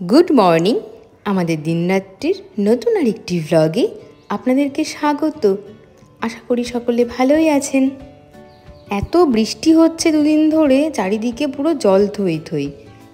Good morning. আমাদের দিনরাত্রির নতুন আরেকটি ভ্লগে আপনাদেরকে স্বাগত। আশা করি সকলে ভালোই আছেন। এত বৃষ্টি হচ্ছে দুদিন ধরে, চারিদিকে পুরো জল থই থই।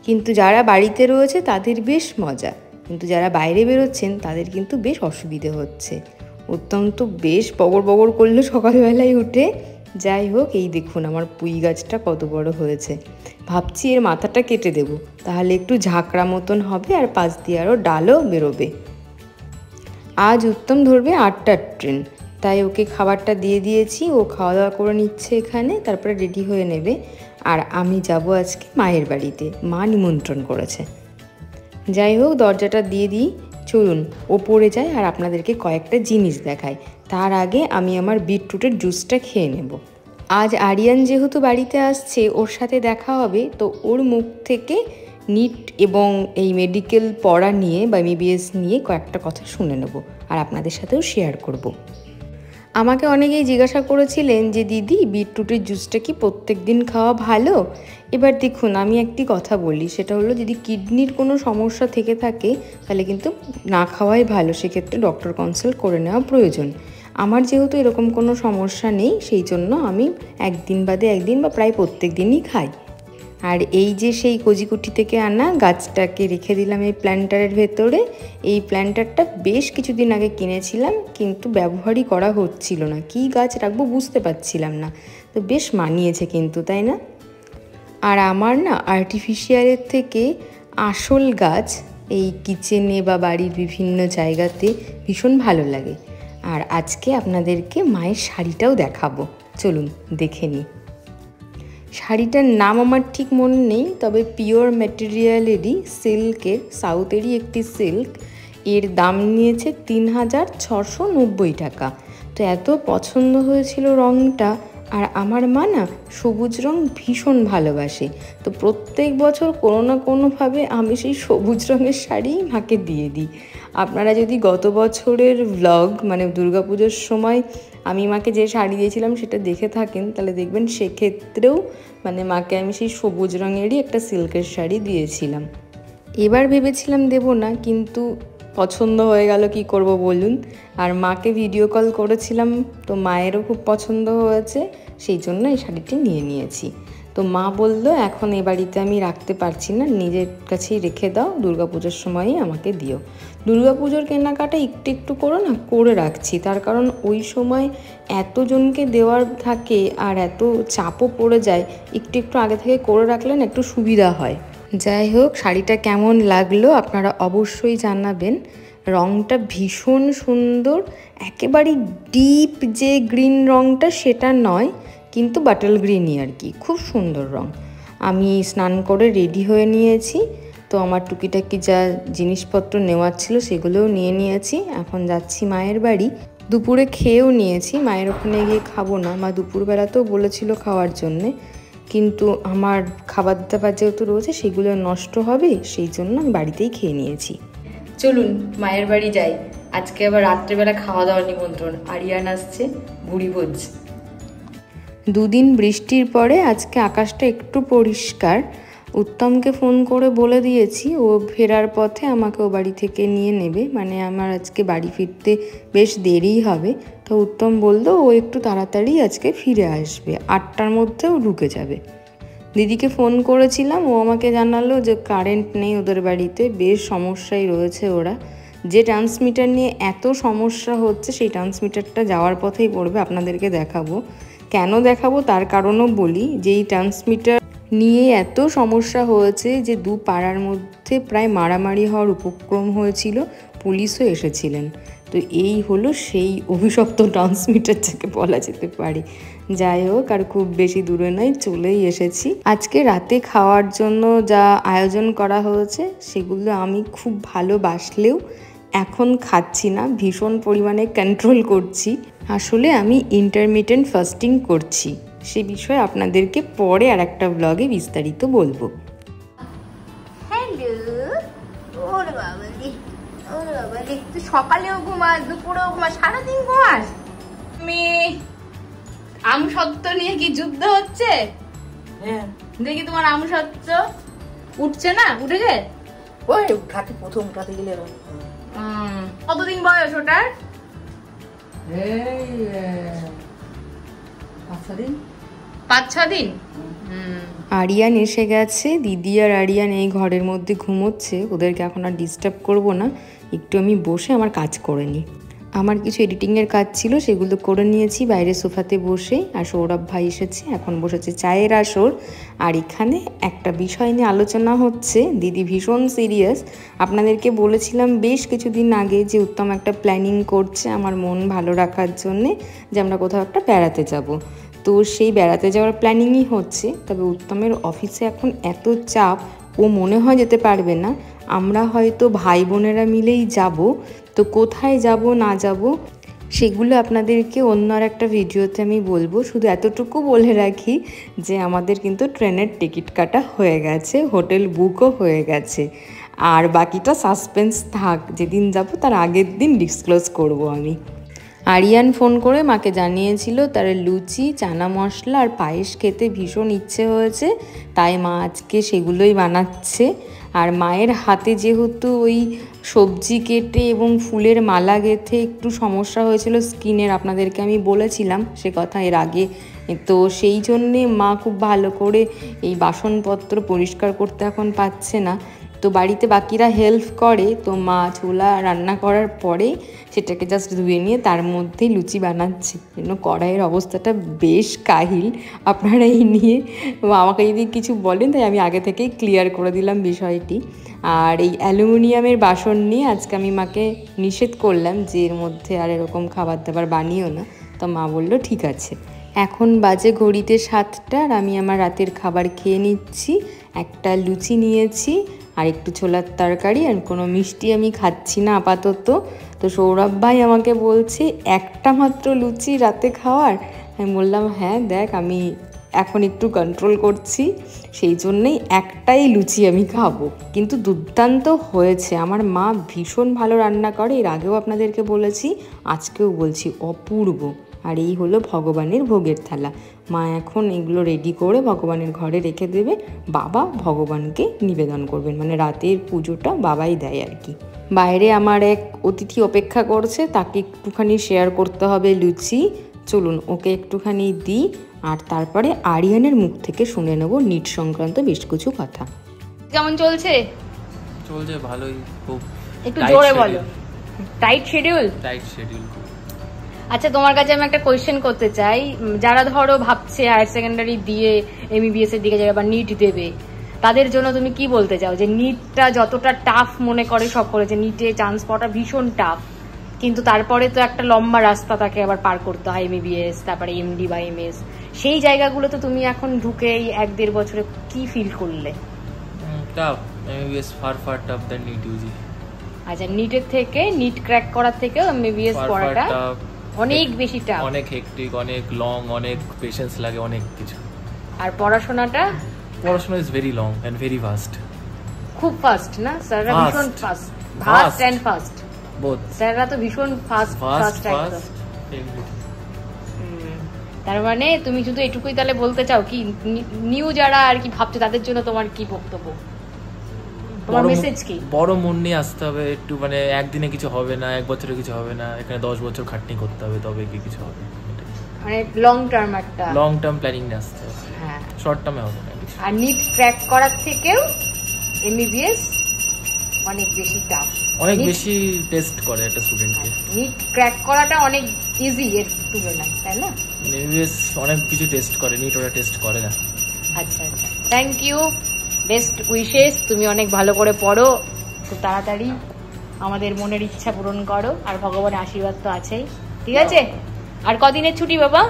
কিন্তু যারা বাড়িতে রয়েছে তাদের বেশ মজা, কিন্তু যারা বাইরে বেরোচ্ছেন তাদের কিন্তু বেশ অসুবিধে হচ্ছে। উত্তম তো বেশ বগর বগর করলো সকালবেলায় উঠে। যাই হোক, এই দেখুন আমার পুঁই গাছটা কত বড় হয়েছে। ভাবছি এর মাথাটা কেটে দেব, তাহলে একটু ঝাঁকড়া মতন হবে আর পাশ দিয়ে আরও ডালও বেরোবে। আজ উত্তম ধরবে 8টার ট্রেন, তাই ওকে খাবারটা দিয়ে দিয়েছি। ও খাওয়া দাওয়া করে নিচ্ছে এখানে, তারপরে রেডি হয়ে নেবে। আর আমি যাব আজকে মায়ের বাড়িতে, মা নিমন্ত্রণ করেছে। যাই হোক, দরজাটা দিয়ে দিই, চলুন ওপরে যাই আর আপনাদেরকে কয়েকটা জিনিস দেখাই। তার আগে আমি আমার বিটরুটের জুসটা খেয়ে নেব। আজ আরিয়ান যেহেতু বাড়িতে আসছে, ওর সাথে দেখা হবে, তো ওর মুখ থেকে নিট এবং এই মেডিকেল পড়া নিয়ে বা এমবিবিএস নিয়ে কয়েকটা কথা শুনে নেব আর আপনাদের সাথেও শেয়ার করব। আমাকে অনেকেই জিজ্ঞাসা করেছিলেন যে দিদি, বিটরুটের জুসটা কি প্রত্যেক দিন খাওয়া ভালো? এবার দেখুন, আমি একটি কথা বলি, সেটা হলো যদি কিডনির কোনো সমস্যা থেকে থাকে তাহলে কিন্তু না খাওয়াই ভালো। সেক্ষেত্রে ডক্টর কনসাল্ট করে নেওয়া প্রয়োজন। আমার যেহেতু এরকম কোনো সমস্যা নেই, সেই জন্য আমি একদিন বাদে একদিন বা প্রায় প্রত্যেক দিনই খাই। আর এই যে সেই কজিকুটি থেকে আনা গাছটাকে রেখে দিলাম এই প্ল্যান্টারের ভেতরে। এই প্ল্যান্টারটা বেশ কিছুদিন আগে কিনেছিলাম, কিন্তু ব্যবহারই করা হচ্ছিল না। কী গাছ রাখবো বুঝতে পারছিলাম না, তো বেশ মানিয়েছে কিন্তু, তাই না? আর আমার না আর্টিফিশিয়ালের থেকে আসল গাছ এই কিচেনে বা বাড়ির বিভিন্ন জায়গাতে ভীষণ ভালো লাগে। আর আজকে আপনাদেরকে মায়ের শাড়িটাও দেখাবো, চলুন দেখে নিই। শাড়িটার নাম আমার ঠিক মনে নেই, তবে পিওর ম্যাটেরিয়ালেরই, সিল্কের, সাউথেরই একটি সিল্ক। এর দাম নিয়েছে 3690 টাকা। তো এত পছন্দ হয়েছিল রঙটা। আর আমার মা না সবুজ রং ভীষণ ভালোবাসে, তো প্রত্যেক বছর কোনো না কোনোভাবে আমি সেই সবুজ রঙের শাড়িই মাকে দিয়ে দিই। আপনারা যদি গত বছরের ভ্লগ মানে দুর্গাপুজোর সময় আমি মাকে যে শাড়ি দিয়েছিলাম সেটা দেখে থাকেন, তাহলে দেখবেন সেক্ষেত্রেও মানে মাকে আমি সেই সবুজ রঙেরই একটা সিল্কের শাড়ি দিয়েছিলাম। এবার ভেবেছিলাম দেব না, কিন্তু পছন্দ হয়ে গেল, কি করব বলুন। আর মাকে ভিডিও কল করেছিলাম, তো মায়েরও খুব পছন্দ হয়েছে, সেই জন্য এই শাড়িটি নিয়ে নিয়েছি। তো মা বললো এখন এ বাড়িতে আমি রাখতে পারছি না, নিজের কাছেই রেখে দাও, দুর্গাপুজোর সময়ই আমাকে দিও। দুর্গাপুজোর কেনাকাটা একটু একটু করে রাখছি, তার কারণ ওই সময় এতজনকে দেওয়ার থাকে আর এত চাপও পড়ে যায়, একটু একটু আগে থেকে করে রাখলে না একটু সুবিধা হয়। যাই হোক, শাড়িটা কেমন লাগলো আপনারা অবশ্যই জানাবেন। রঙটা ভীষণ সুন্দর, একেবারেই ডিপ যে গ্রিন রঙটা সেটা নয়, কিন্তু বাটল গ্রিনই আর কি, খুব সুন্দর রঙ। আমি স্নান করে রেডি হয়ে নিয়েছি, তো আমার টুকিটাকি যা জিনিসপত্র নেওয়ার ছিল সেগুলোও নিয়ে নিয়েছি। এখন যাচ্ছি মায়ের বাড়ি। দুপুরে খেয়েও নিয়েছি, মায়ের ওখানে গিয়ে খাবো না, মা দুপুরবেলাতেও বলেছিল খাওয়ার জন্যে, কিন্তু আমার খাবার দাবার যেহেতু রয়েছে সেগুলো নষ্ট হবে, সেই জন্য আমি বাড়িতেই খেয়ে নিয়েছি। চলুন মায়ের বাড়ি যাই। আজকে আবার রাত্রেবেলা খাওয়া দাওয়ার নিমন্ত্রণ, আরিয়ান আসছে, ভুড়িভোজ। দুদিন বৃষ্টির পরে আজকে আকাশটা একটু পরিষ্কার। উত্তমকে ফোন করে বলে দিয়েছি ও ফেরার পথে আমাকে ও বাড়ি থেকে নিয়ে নেবে, মানে আমার আজকে বাড়ি ফিরতে বেশ দেরিই হবে। তো উত্তম বললো ও একটু তাড়াতাড়ি আজকে ফিরে আসবে, 8টার মধ্যে ও ঢুকে যাবে। দিদিকে ফোন করেছিলাম, ও আমাকে জানালো যে কারেন্ট নেই ওদের বাড়িতে, বেশ সমস্যায় রয়েছে ওরা। যে ট্রান্সমিটার নিয়ে এত সমস্যা হচ্ছে সেই ট্রান্সমিটারটা যাওয়ার পথেই পড়বে, আপনাদেরকে দেখাবো। কেন দেখাবো তার কারণও বলি, যেই ট্রান্সমিটার নিয়ে এত সমস্যা হয়েছে যে দু পাড়ার মধ্যে প্রায় মারামারি হওয়ার উপক্রম হয়েছিল, পুলিশও এসেছিলেন। তো এই হলো সেই অভিশপ্ত ট্রান্সমিটার যাকে বলা যেতে পারে। যাই হোক, আর খুব বেশি দূরে নয়, চলেই এসেছি। আজকে রাতে খাওয়ার জন্য যা আয়োজন করা হয়েছে সেগুলো আমি খুব ভালোবাসলেও এখন খাচ্ছি না, ভীষণ পরিমাণে কন্ট্রোল করছি। আসলে আমি ইন্টারমিটেন্ট ফাস্টিং করছি, সে বিষয়ে আপনাদেরকে পরে আর একটা ব্লগে বিস্তারিত বলবো। হ্যালো, ওরে বাবালি, ওরে বাবালি, তুই সকালেও ঘুমাস, দুপুরেও ঘুমাস, সারাদিন ঘুমাস? আমসত্ত্ব নিয়ে কি যুদ্ধ হচ্ছে? দেখি তোমার আমসত্ত্ব উঠছে না, উঠেছে? ওই ঘাটে প্রথম ঘাটে গেলে কতদিন বয়স ওটার? এই 5-6 দিন। 5-6 দিন। আরিয়ান এসে গেছে, দিদি আর আরিয়ান এই ঘরের মধ্যে ঘুমোচ্ছে। ওদেরকে এখন আর ডিস্টার্ব করবো না, একটু আমি বসে আমার কাজ করে নিই। আমার কিছু এডিটিংয়ের কাজ ছিল, সেগুলো করে নিয়েছি বাইরে সোফাতে বসে। আর সৌরভ ভাই এসেছে, এখন বসেছে চায়ের আসর। আর এখানে একটা বিষয় নিয়ে আলোচনা হচ্ছে। দিদি ভীষণ সিরিয়াস। আপনাদেরকে বলেছিলাম বেশ কিছুদিন আগে যে উত্তম একটা প্ল্যানিং করছে আমার মন ভালো রাখার জন্যে, যে আমরা কোথাও একটা বেড়াতে যাব। তো সেই বেড়াতে যাওয়ার প্ল্যানিংই হচ্ছে। তবে উত্তমের অফিসে এখন এত চাপ, ও মনে হয় যেতে পারবে না। আমরা হয়তো ভাই বোনেরা মিলেই যাব। তো কোথায় যাব না যাব সেগুলো আপনাদেরকে অন্য আর একটা ভিডিওতে আমি বলবো। শুধু এতটুকু বলে রাখি যে আমাদের কিন্তু ট্রেনের টিকিট কাটা হয়ে গেছে, হোটেল বুকও হয়ে গেছে। আর বাকিটা সাসপেন্স থাক, যেদিন যাব তার আগের দিন ডিসক্লোজ করব আমি। আরিয়ান ফোন করে মাকে জানিয়েছিল তার লুচি, চানা মশলা আর পায়েস খেতে ভীষণ ইচ্ছে হয়েছে, তাই মা আজকে সেগুলোই বানাচ্ছে। আর মায়ের হাতে যেহেতু ওই সবজি কেটে এবং ফুলের মালা গেঁথে একটু সমস্যা হয়েছিল স্কিনের, আপনাদেরকে আমি বলেছিলাম সে কথা এর আগে। তো সেই জন্যে মা খুব ভালো করে এই বাসনপত্র পরিষ্কার করতে এখন পাচ্ছে না। তো বাড়িতে বাকিরা হেল্প করে। তো মা ছোলা রান্না করার পরে সেটাকে জাস্ট ধুয়ে নিয়ে তার মধ্যেই লুচি বানাচ্ছে। জন্য কড়াইয়ের অবস্থাটা বেশ কাহিল। আপনারা এই নিয়ে আমাকে যদি কিছু বলেন তাই আমি আগে থেকেই ক্লিয়ার করে দিলাম বিষয়টি। আর এই অ্যালুমিনিয়ামের বাসন নিয়ে আজকে আমি মাকে নিষেধ করলাম যে এর মধ্যে আর এরকম খাবার দাবার বানিও না। তো মা বলল ঠিক আছে। এখন বাজে ঘড়িতে 7টা আর আমি আমার রাতের খাবার খেয়ে নিচ্ছি। একটা লুচি নিয়েছি আর একটু ছোলার তরকারি, আর কোনো মিষ্টি আমি খাচ্ছি না আপাতত। তো সৌরভ ভাই আমাকে বলছে একটা মাত্র লুচি রাতে খাওয়ার। আমি বললাম হ্যাঁ দেখ, আমি এখন একটু কন্ট্রোল করছি, সেই জন্যেই একটাই লুচি আমি খাবো। কিন্তু দুর্দান্ত হয়েছে। আমার মা ভীষণ ভালো রান্না করে, এর আগেও আপনাদেরকে বলেছি, আজকেও বলছি, অপূর্ব। আর এই হলো ভগবানের ভোগের থালা। মা এখন এগুলো রেডি করে ভগবানের ঘরে রেখে দেবে, বাবা ভগবানকে নিবেদন করবেন, মানে রাতের পুজোটা বাবাই দেয় আর কি। বাইরে আমার এক অতিথি অপেক্ষা করছে, তাকে একটুখানি শেয়ার করতে হবে লুচি। চলুন ওকে একটুখানি দিই, আর তারপরে আরিয়ানের মুখ থেকে শুনে নেব নিট সংক্রান্ত বেশ কিছু কথা। কেমন চলছে? চলছে ভালোই, খুব একটু জোরে বলো। Tight schedule? Tight schedule. আচ্ছা, তোমার কাছে আমি একটা কোয়েশ্চেন করতে চাই। যারা ধরো ভাবছে হায়ার সেকেন্ডারি দিয়ে এমবিবিএস এর দিকে যাবে বা নিট দেবে, তাদের জন্য তুমি কি বলতে চাও? যে নিটটা যতটা টাফ মনে করে সকলে, যে নিটে চান্স পাওয়াটা ভীষণ টাফ, কিন্তু তারপরে তো একটা লম্বা রাস্তা তাকে আবার পার করতে হয়, এমবিবিএস, তারপরে এমডি বা এমএস। সেই জায়গাগুলো তো তুমি এখন ঢুকে এই 1-1.5 বছরে কি ফিল করলে? Tough, MBBS far tough than NEET UG. আচ্ছা, নিটের থেকে, নিট ক্র্যাক করার থেকেও এমবিবিএস পড়াটা অনেক বেশি টাফ, অনেক হেক্টিক, অনেক লং, অনেক পেশেন্স লাগে, অনেক কিছু। আর পড়াশোনা is very long and very fast. খুব ফাস্ট না? স্যাররা ভীষণ fast, fast and fast both. স্যাররা তো ভীষণ ফাস্ট একদম। তার মানে তুমি শুধু এটুকুই তাহলে বলতে চাও কি, নিউ যারা আর কি ভাবছে তাদের জন্য তোমার কি বক্তব্য, তোমার মেসেজ কি? বড় মন নিয়ে আসতে হবে একটু, মানে একদিনে কিছু হবে না, 1 বছরে কিছু হবে না, এখানে 10 বছর খাটনি করতে হবে তবে কি কিছু হবে। মানে লং টার্ম একটা, লং টার্ম প্ল্যানিং নিয়ে আসতে হবে। হ্যাঁ, শর্ট টার্মে হবে না কিছু। আর নিট ক্র্যাক করার থেকেও এমবিবিএস অনেক বেশি টাফ, অনেক বেশি টেস্ট করে একটা স্টুডেন্টকে। নিট ক্র্যাক করাটা অনেক ইজি এর তুলনায়, তাই না? এমবিবিএস অনেক কিছু টেস্ট করে, নিট ওরা টেস্ট করে না। আচ্ছা আচ্ছা, থ্যাংক ইউ, বেস্ট উইশেস। তুমি অনেক ভালো করে পড়ো, খুব তাড়াতাড়ি আমাদের মনের ইচ্ছা পূরণ করো, আর ভগবানের আশীর্বাদ তো আছেই। ঠিক আছে? আর কদিনের ছুটি বাবা?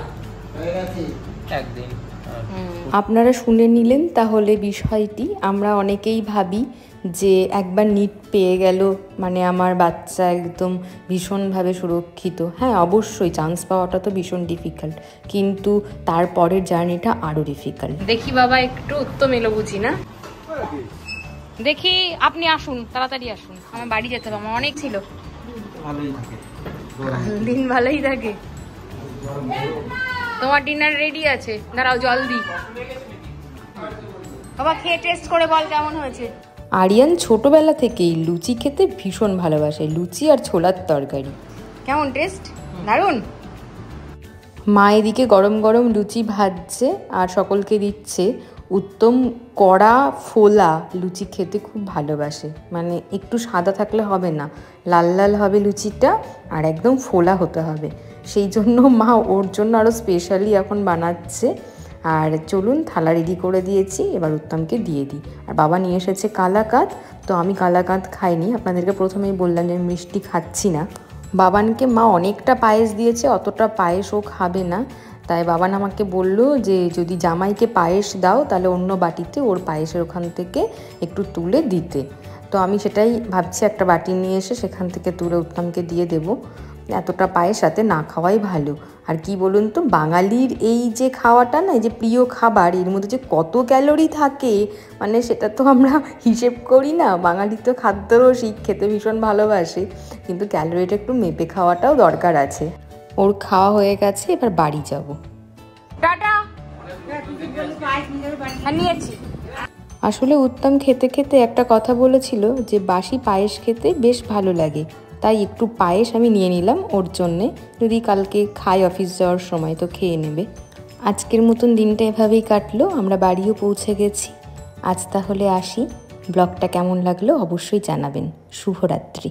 একদিন। আপনারা শুনে নিলেন তাহলে বিষয়টি। আমরা অনেকেই ভাবি যে একবার নিট পেয়ে গেল মানে আমার বাচ্চা একদম ভীষণভাবে সুরক্ষিত। হ্যাঁ, অবশ্যই চান্স পাওয়াটা তো ভীষণ ডিফিকাল্ট, কিন্তু তারপরের জার্নিটা আরও ডিফিকাল্ট। দেখি বাবা, একটু উত্তম এলো বুঝি না? দেখি, আপনি আসুন, তাড়াতাড়ি আসুন, আমার বাড়ি যেতে হবে, আমার অনেক ছিল। দিন ভালোই থাকে। তোমার ডিনার রেডি আছে, দাঁড়াও জল দিই। বাবা খেয়ে টেস্ট করে বল কেমন হয়েছে। আরিয়ান ছোটবেলা থেকেই লুচি খেতে ভীষণ ভালোবাসে, লুচি আর ছোলার তরকারি। কেমন টেস্ট? দারুণ। মা এদিকে গরম গরম লুচি ভাজছে আর সকলকে দিচ্ছে। উত্তম কড়া ফোলা লুচি খেতে খুব ভালোবাসে, মানে একটু সাদা থাকলে হবে না, লাল লাল হবে লুচিটা আর একদম ফোলা হতে হবে। সেই জন্য মা ওর জন্য আরও স্পেশালি এখন বানাচ্ছে। আর চলুন, থালা রেডি করে দিয়েছি, এবার উত্তমকে দিয়ে দিই। আর বাবা নিয়ে এসেছে কালাকাঁদ, তো আমি কালাকাঁদ খাইনি, আপনাদেরকে প্রথমেই বললাম যে আমি মিষ্টি খাচ্ছি না। বাবানকে মা অনেকটা পায়েস দিয়েছে, অতটা পায়েস ও খাবে না, তাই বাবান আমাকে বলল যে যদি জামাইকে পায়েস দাও তাহলে অন্য বাটিতে ওর পায়েসের ওখান থেকে একটু তুলে দিতে। তো আমি সেটাই ভাবছি, একটা বাটি নিয়ে এসে সেখান থেকে তুলে উত্তমকে দিয়ে দেব। এতটা পায়েস সাথে না খাওয়াই ভালো। আর কি বলুন তো, বাঙালির এই যে খাওয়াটা না, এই যে প্রিয় খাবার, এর মধ্যে যে কত ক্যালোরি থাকে মানে সেটা তো আমরা হিসেব করি না। বাঙালি তো খাদ্যরসিক, খেতে ভীষণ ভালোবাসে, কিন্তু ক্যালোরিটা একটু মেপে খাওয়াটাও দরকার আছে। ওর খাওয়া হয়ে গেছে, এবার বাড়ি যাব। টাটা। নিয়েছি। আসলে উত্তম খেতে খেতে একটা কথা বলেছিল যে বাসি পায়েস খেতে বেশ ভালো লাগে, তাই একটু পায়েস আমি নিয়ে নিলাম ওর জন্যে, যদি কালকে খাই অফিস যাওয়ার সময় তো খেয়ে নেবে। আজকের মতন দিনটা এভাবেই কাটলো, আমরা বাড়িও পৌঁছে গেছি। আজ তাহলে আসি, ব্লগটা কেমন লাগলো অবশ্যই জানাবেন। শুভরাত্রি।